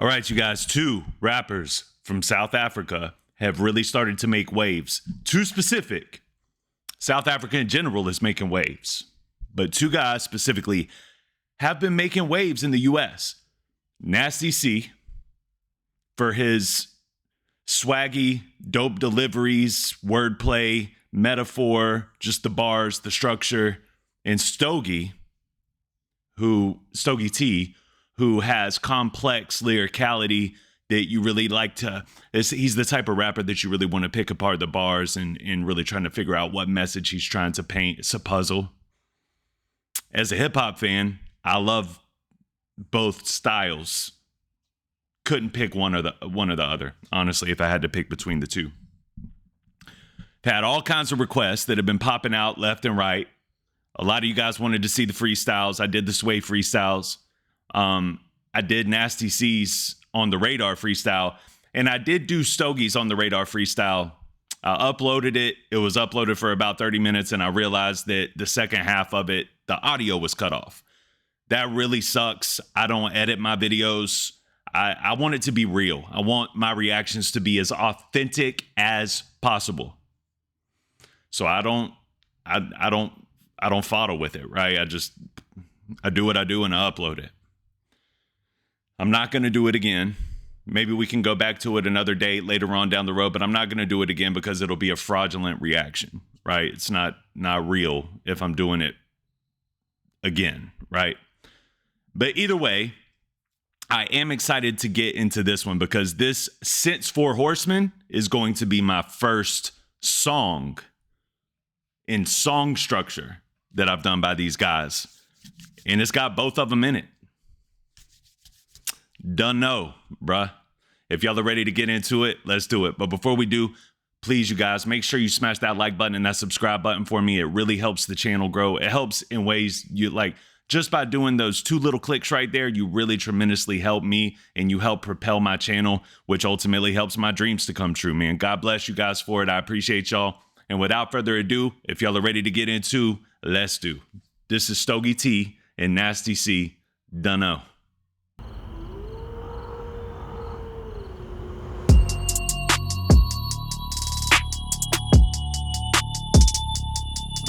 All right, you guys, two rappers from South Africa have really started to make waves. Too specific. South Africa in general is making waves, but two guys specifically have been making waves in the U.S. Nasty C for his swaggy, dope deliveries, wordplay, metaphor, just the bars, the structure, and Stogie T, who has complex lyricality that you really like to, he's the type of rapper that you really want to pick apart the bars and really trying to figure out what message he's trying to paint. It's a puzzle. As a hip hop fan, I love both styles. Couldn't pick one or the other, honestly, if I had to pick between the two. Had all kinds of requests that have been popping out left and right. A lot of you guys wanted to see the freestyles. I did the Sway freestyles. I did Nasty C's on the Radar freestyle, and I did do Stogie's on the Radar freestyle. I uploaded it. It was uploaded for about 30 minutes, and I realized that the second half of it, the audio was cut off. That really sucks. I don't edit my videos. I want it to be real. I want my reactions to be as authentic as possible. So I don't fodder with it, right? I do what I do and I upload it. I'm not going to do it again. Maybe we can go back to it another day later on down the road, but I'm not going to do it again because it'll be a fraudulent reaction, right? It's not real if I'm doing it again, right? But either way, I am excited to get into this one because this Since Four Horsemen is going to be my first song in song structure that I've done by these guys. And it's got both of them in it. DUNNO, bruh. If y'all are ready to get into it, let's do it. But before we do, please, you guys, make sure you smash that like button and that subscribe button for me. It really helps the channel grow. It helps in ways you like. Just by doing those two little clicks right there, you really tremendously help me and you help propel my channel, which ultimately helps my dreams to come true, man. God bless you guys for it. I appreciate y'all. And without further ado, if y'all are ready to get into, let's do. This is Stogie T and Nasty C, DUNNO.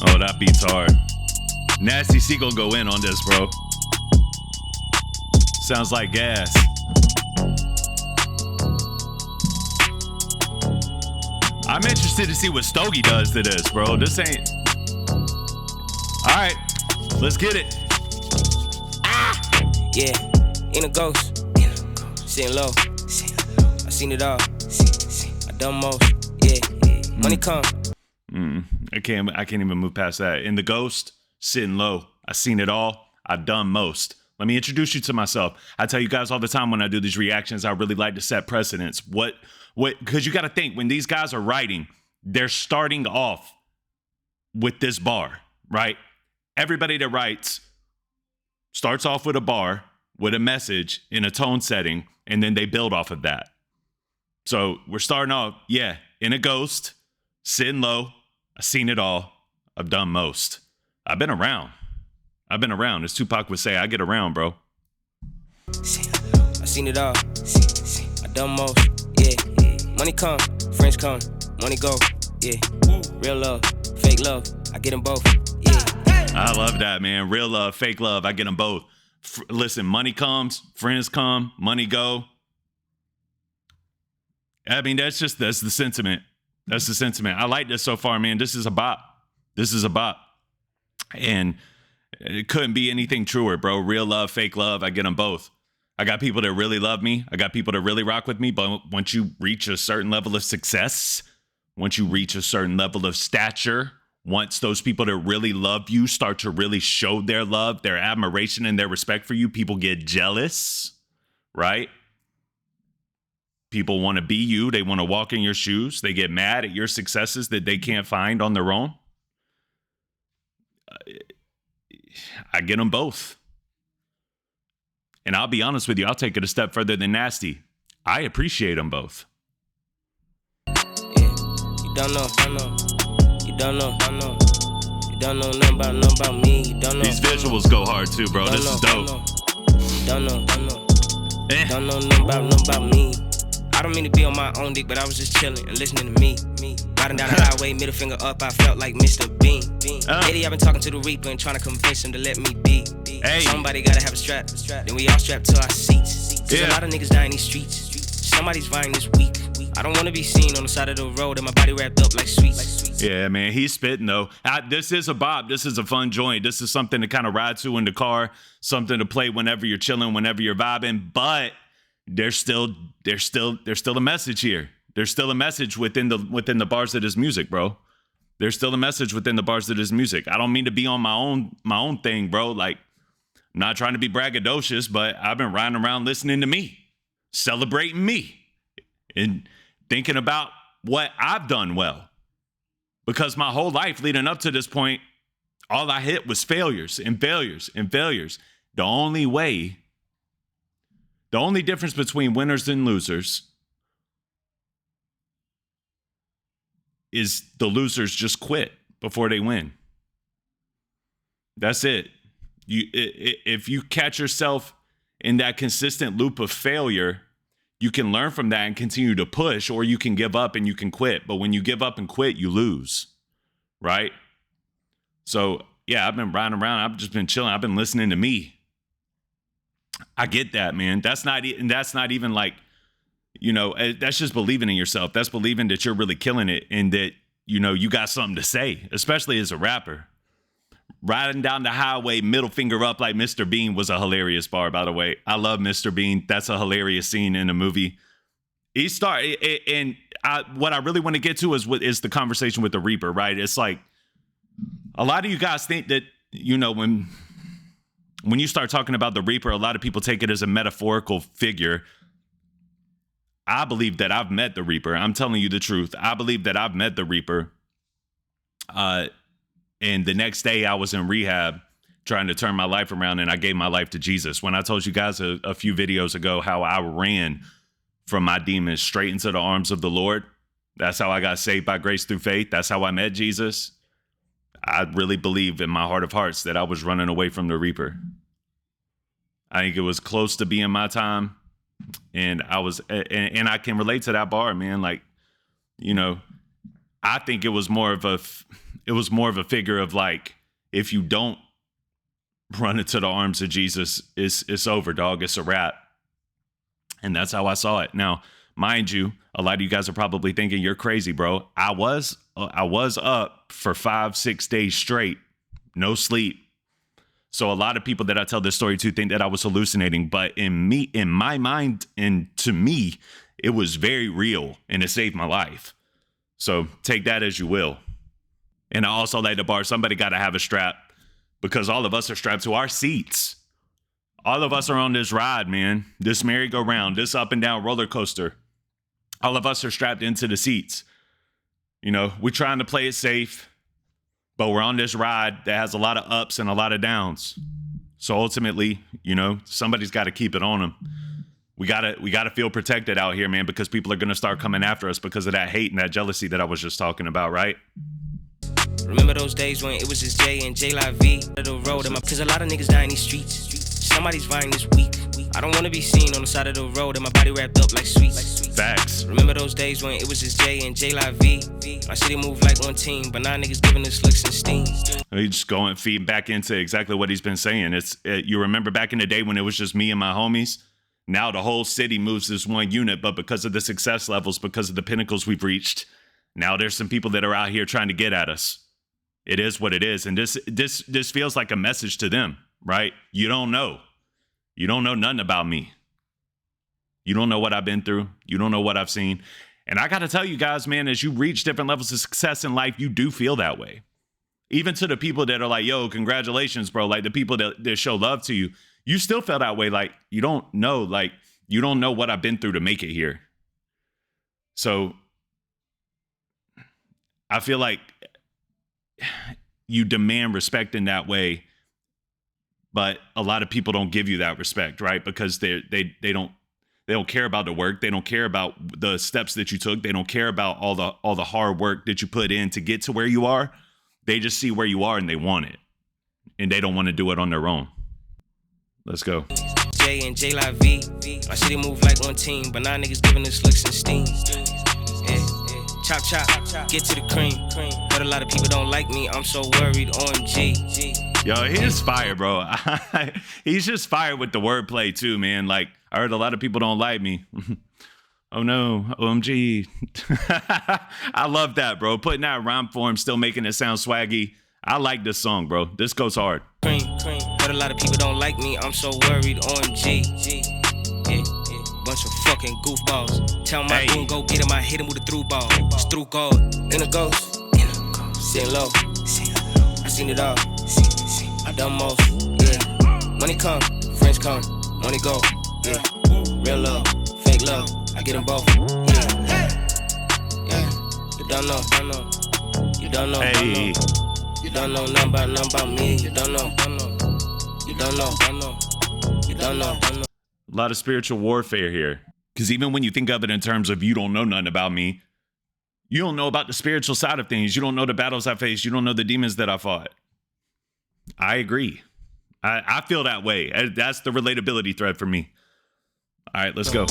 Oh, that beat's hard. Nasty C gonna go in on this, bro. Sounds like gas. I'm interested to see what Stogie does to this, bro. This ain't... All right, let's get it. Yeah, in a ghost, sitting low. I seen it all. I done most. Yeah, money come. I can't even move past that. In the ghost, sitting low. I seen it all. I've done most. Let me introduce you to myself. I tell you guys all the time when I do these reactions, I really like to set precedents. Because you got to think, when these guys are writing, they're starting off with this bar, right? Everybody that writes starts off with a bar, with a message in a tone setting, and then they build off of that. So we're starting off, yeah, in a ghost, sitting low. I've seen it all. I've done most. I've been around. As Tupac would say, I get around, bro. I seen it all. I done most. Yeah. Money come, friends come, money go. Yeah. Real love, fake love. I get them both. Yeah. I love that, man. Real love, fake love. I get them both. Listen, money comes, friends come, money go. I mean, that's the sentiment. That's the sentiment. I like this so far, man. This is a bop. And it couldn't be anything truer, bro. Real love, fake love. I get them both. I got people that really love me. I got people that really rock with me. But once you reach a certain level of success, once you reach a certain level of stature, once those people that really love you start to really show their love, their admiration, and their respect for you, people get jealous, right? People want to be you. They want to walk in your shoes. They get mad at your successes that they can't find on their own. I get them both. And I'll be honest with you, I'll take it a step further than Nasty. I appreciate them both. Yeah, you don't know. You don't know. You don't know nothing about me. You don't know. These visuals go hard too, bro. This is dope. You don't know. Don't know nothing about me. I don't mean to be on my own dick, but I was just chilling and listening to me. Riding down the highway, middle finger up, I felt like Mr. Bean. Lately, I've been talking to the Reaper and trying to convince him to let me be. Hey. Somebody gotta have a strap, then we all strapped to our seats. Cause a lot of niggas die in these streets. Somebody's vying this week. I don't wanna be seen on the side of the road and my body wrapped up like sweets. Yeah, man, he's spitting though. This is a bop. This is a fun joint. This is something to kind of ride to in the car, something to play whenever you're chilling, whenever you're vibing. But there's still a message here. There's still a message within the bars of this music, bro. There's still a message within the bars of this music. I don't mean to be on my own thing, bro. Like, I'm not trying to be braggadocious, but I've been riding around listening to me, celebrating me, and thinking about what I've done well. Because my whole life leading up to this point, all I hit was failures and failures and failures. The only difference between winners and losers is the losers just quit before they win. That's it. If you catch yourself in that consistent loop of failure, you can learn from that and continue to push, or you can give up and you can quit. But when you give up and quit, you lose, right? So, yeah, I've been riding around. I've just been chilling. I've been listening to me. I get that, man. That's not even like, that's just believing in yourself. That's believing that you're really killing it and that, you got something to say, especially as a rapper. Riding down the highway, middle finger up like Mr. Bean was a hilarious bar, by the way. I love Mr. Bean. That's a hilarious scene in a movie. What I really want to get to is the conversation with the Reaper, right? It's like a lot of you guys think that, when you start talking about the Reaper, a lot of people take it as a metaphorical figure. I believe that I've met the Reaper. I'm telling you the truth. I believe that I've met the Reaper. And the next day I was in rehab trying to turn my life around, and I gave my life to Jesus. When I told you guys a few videos ago how I ran from my demons straight into the arms of the Lord, that's how I got saved by grace through faith. That's how I met Jesus. I really believe in my heart of hearts that I was running away from the Reaper. I think it was close to being my time. And I can relate to that bar, man. Like, I think it was more of a figure of like, if you don't run into the arms of Jesus, it's over, dog. It's a wrap. And that's how I saw it. Now, mind you, a lot of you guys are probably thinking you're crazy, bro. I was up for 5-6 days straight, no sleep. So a lot of people that I tell this story to think that I was hallucinating, but in my mind, and to me, it was very real, and it saved my life. So take that as you will. And I also like the bar, somebody got to have a strap, because all of us are strapped to our seats. All of us are on this ride, man, this merry-go-round, this up and down roller coaster. All of us are strapped into the seats. We're trying to play it safe, but we're on this ride that has a lot of ups and a lot of downs. So ultimately, somebody's got to keep it on them. We gotta feel protected out here, man, because people are gonna start coming after us because of that hate and that jealousy that I was just talking about, right? Remember those days when it was just J and J Live V the road, cause a lot of niggas die in these streets. Somebody's vying this week. I don't wanna be seen on the side of the road and my body wrapped up like sweets. Facts. Remember those days when it was just J and J Live V. My city moved like one team, but now niggas giving us looks and steam. He's just going feed back into exactly what he's been saying. You remember back in the day when it was just me and my homies. Now the whole city moves as one unit, but because of the success levels, because of the pinnacles we've reached, now there's some people that are out here trying to get at us. It is what it is, and this feels like a message to them, right? You don't know nothing about me. You don't know what I've been through. You don't know what I've seen. And I got to tell you guys, man, as you reach different levels of success in life, you do feel that way. Even to the people that are like, yo, congratulations, bro. Like the people that show love to you, you still feel that way. Like, you don't know what I've been through to make it here. So I feel like you demand respect in that way, but a lot of people don't give you that respect, right? Because they don't care about the work. They don't care about the steps that you took. They don't care about all the hard work that you put in to get to where you are. They just see where you are and they want it, and they don't want to do it on their own. Let's go. J and J Live V. My city move like one team, but now niggas giving us looks and steam. Yeah. Chop, chop, get to the cream. But a lot of people don't like me, I'm so worried, OMG. Yo, he just fired, bro. He's just fired with the wordplay too, man. Like, I heard a lot of people don't like me. Oh no, OMG. I love that, bro. Putting that rhyme form, still making it sound swaggy. I like this song, bro. This goes hard. Cream, but a lot of people don't like me, I'm so worried, OMG. Yeah. Bunch of fucking goofballs. Tell my goon go get him, I hit him with a through ball. It's through gold. In a ghost. Sitting low. I seen it all. I done most. Yeah. Money come, friends come, money go. Yeah. Real love, fake love. I get them both. Yeah. You don't know. You don't know. Hey. You don't know nothing about me. You don't know. You don't know. You don't know. A lot of spiritual warfare here. Because even when you think of it in terms of you don't know nothing about me, you don't know about the spiritual side of things. You don't know the battles I faced. You don't know the demons that I fought. I agree. I feel that way. That's the relatability thread for me. All right, let's go.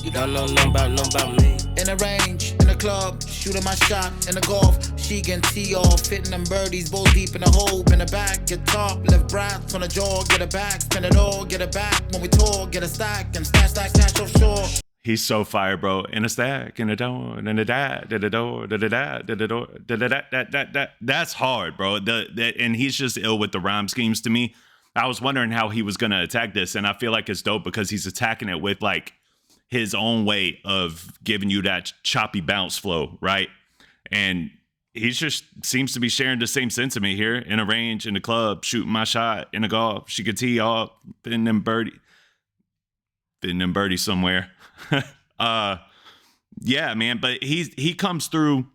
You don't know nothing about me. In a range, in a club, shooting my shot in the golf. She can tee off, hitting them birdies, balls deep in the hole, in the back, get top, left breath on the jaw, get it back, spin it all, get it back. When we talk, get a stack, and stash offshore. He's so fire, bro. In a stack, in a door, in a da, da da door, da da da, da da door, da da da. That's hard, bro. And he's just ill with the rhyme schemes to me. I was wondering how he was gonna attack this, and I feel like it's dope because he's attacking it with like his own way of giving you that choppy bounce flow, right? And he just seems to be sharing the same sentiment here. In a range, in the club, shooting my shot, in a golf, she could tee off, fitting them birdie somewhere. Yeah, man, but he comes through.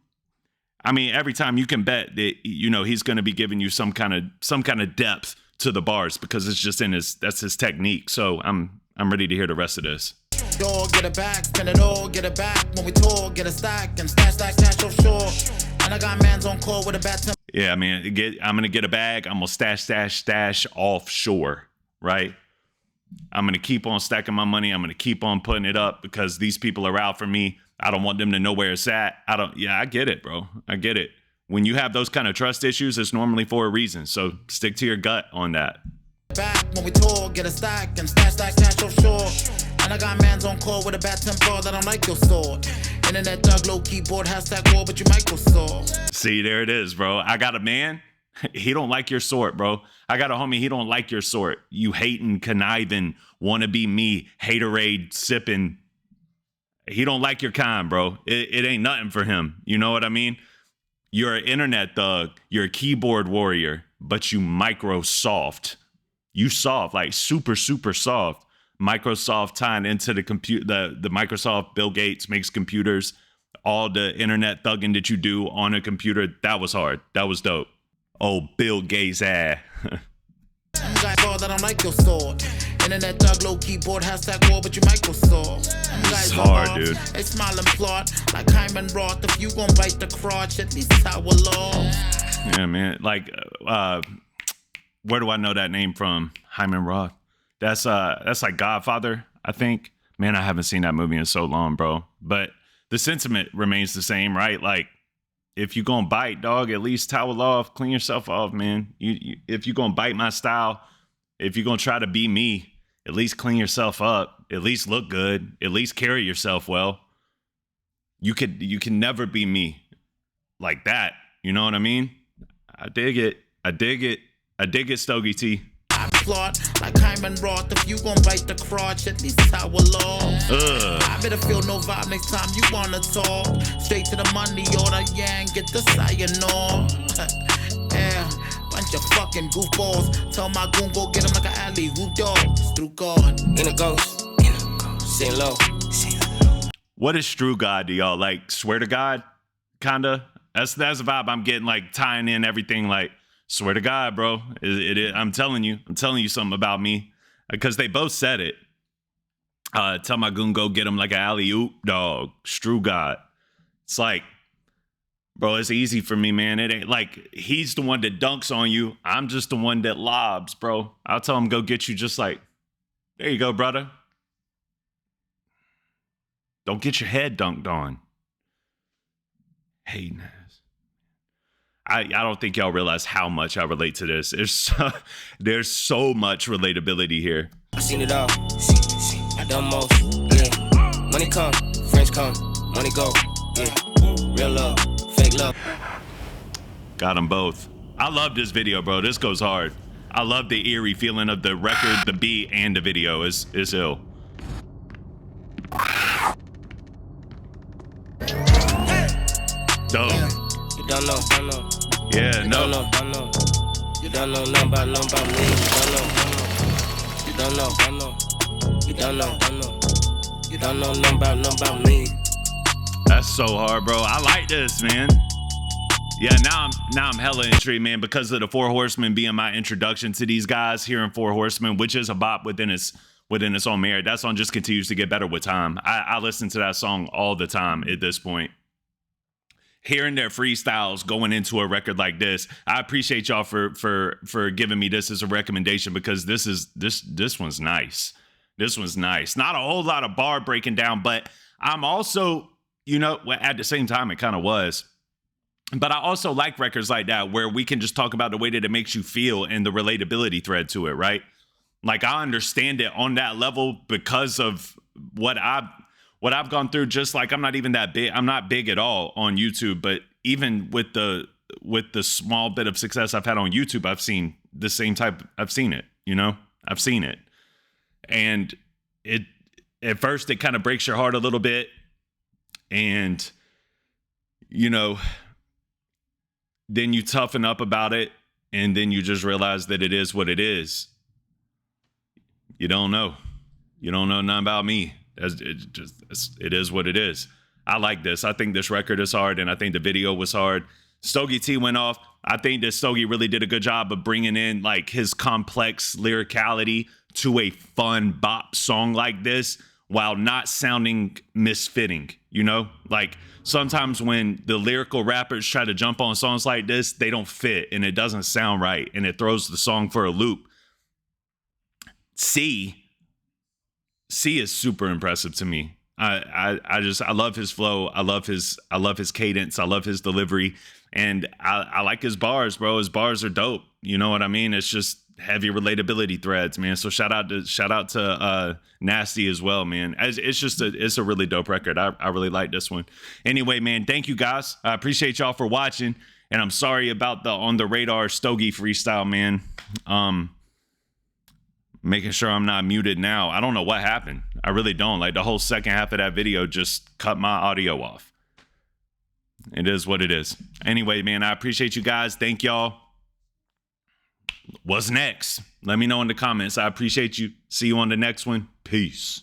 I mean, every time you can bet that, you know, he's going to be giving you some kind of depth to the bars because it's just that's his technique. So I'm ready to hear the rest of this. Dog, get it back, spin it all, get it back. When we talk, get a stack, and stash offshore. And I got mans on call with a bad temper. Yeah, man, I'm gonna get a bag. I'm gonna stash offshore, right? I'm gonna keep on stacking my money. I'm gonna keep on putting it up because these people are out for me. I don't want them to know where it's at. I get it, bro. I get it. When you have those kind of trust issues, it's normally for a reason. So stick to your gut on that. Back when we talk, get a stack, and stash offshore. And I got mans on call with a bad temper that don't like your sword. Internet dog, low keyboard, hashtag war, but you Microsoft. See, there it is, bro. I got a man. He don't like your sort, bro. I got a homie. He don't like your sort. You hating, conniving, wanna be me, haterade, sipping. He don't like your kind, bro. It ain't nothing for him. You know what I mean? You're an internet thug. You're a keyboard warrior, but you Microsoft. You soft, like super, super soft. Microsoft tying into the the Microsoft, Bill Gates makes computers, all the internet thugging that you do on a computer, that was hard. That was dope. Oh, Bill Gates ass. Guys, that don't like your sword. Internet dog, low keyboard, hashtag war, but you Microsoft. It's hard, dude. They smile and plot like Hyman Roth. If you gon' bite the crotch, at least I will love. Yeah, man. Like, where do I know that name from? Hyman Roth. That's like Godfather, I think. Man, I haven't seen that movie in so long, bro. But the sentiment remains the same, right? Like, if you gonna bite, dog, at least towel off, clean yourself off, man. If you gonna bite my style, if you're gonna try to be me, at least clean yourself up, at least look good, at least carry yourself well. You can never be me like that. You know what I mean? I dig it. I dig it, Stogie T. I plot like Hyman Roth. If you gon' bite the crotch, at least I will love. I better feel no vibe next time you wanna talk. Straight to the money, order yang, get the cyanol. Yeah, bunch of fucking goofballs. Tell my goon go get him like an alley hoop dog. It's through God. In a ghost, sitting low. What is true God to y'all? Like, swear to God, kinda. That's the vibe I'm getting. Like tying in everything. Like, swear to God, bro. I'm telling you something about me because they both said it. Tell my goon go get him like an alley oop dog. Strew God. It's like, bro, it's easy for me, man. It ain't like he's the one that dunks on you. I'm just the one that lobs, bro. I'll tell him go get you just like There you go, brother. Don't get your head dunked on. Hey, I don't think y'all realize how much I relate to this. There's so much relatability here. I seen it all. I done most. Yeah. Money come, friends come, money go. Yeah. Real love, fake love. Got them both. I love this video, bro. This goes hard. I love the eerie feeling of the record, the beat, and the video. Is ill. Dope. You don't know. Yeah, You no. don't know. You don't know nothing about me. You don't know. You don't know. You don't know nothing about me. That's so hard, bro. I like this, man. Yeah, now I'm hella intrigued, man, because of the Four Horsemen being my introduction to these guys. Hearing Four Horsemen, which is a bop within its own merit. That song just continues to get better with time. I listen to that song all the time at this point. Hearing their freestyles going into a record like this, I appreciate y'all for giving me this as a recommendation, because this one's nice. This one's nice. Not a whole lot of bar breaking down, but I'm also, at the same time it kind of was. But I also like records like that where we can just talk about the way that it makes you feel and the relatability thread to it, right? Like, I understand it on that level because of what I've gone through. Just like, I'm not even that big. I'm not big at all on YouTube, but even with the small bit of success I've had on YouTube, I've seen the same type. I've seen it, I've seen it. And at first it kind of breaks your heart a little bit. And, then you toughen up about it. And then you just realize that it is what it is. You don't know. You don't know nothing about me. It is what it is. I like this. I think this record is hard, and I think the video was hard. Stogie T went off. I think that Stogie really did a good job of bringing in like his complex lyricality to a fun bop song like this, while not sounding misfitting. Like, sometimes when the lyrical rappers try to jump on songs like this, they don't fit and it doesn't sound right, and it throws the song for a loop. C is super impressive to me. I love his flow. I love his cadence. I love his delivery, and I like his bars, bro. His bars are dope. You know what I mean? It's just heavy relatability threads, man. So shout out to Nasty as well, man. It's a really dope record. I really like this one. Anyway, man, thank you guys. I appreciate y'all for watching, and I'm sorry about the On the Radar Stogie freestyle, man. Making sure I'm not muted now. I don't know what happened. I really don't. Like, the whole second half of that video just cut my audio off. It is what it is. Anyway, man, I appreciate you guys. Thank y'all. What's next? Let me know in the comments. I appreciate you. See you on the next one. Peace.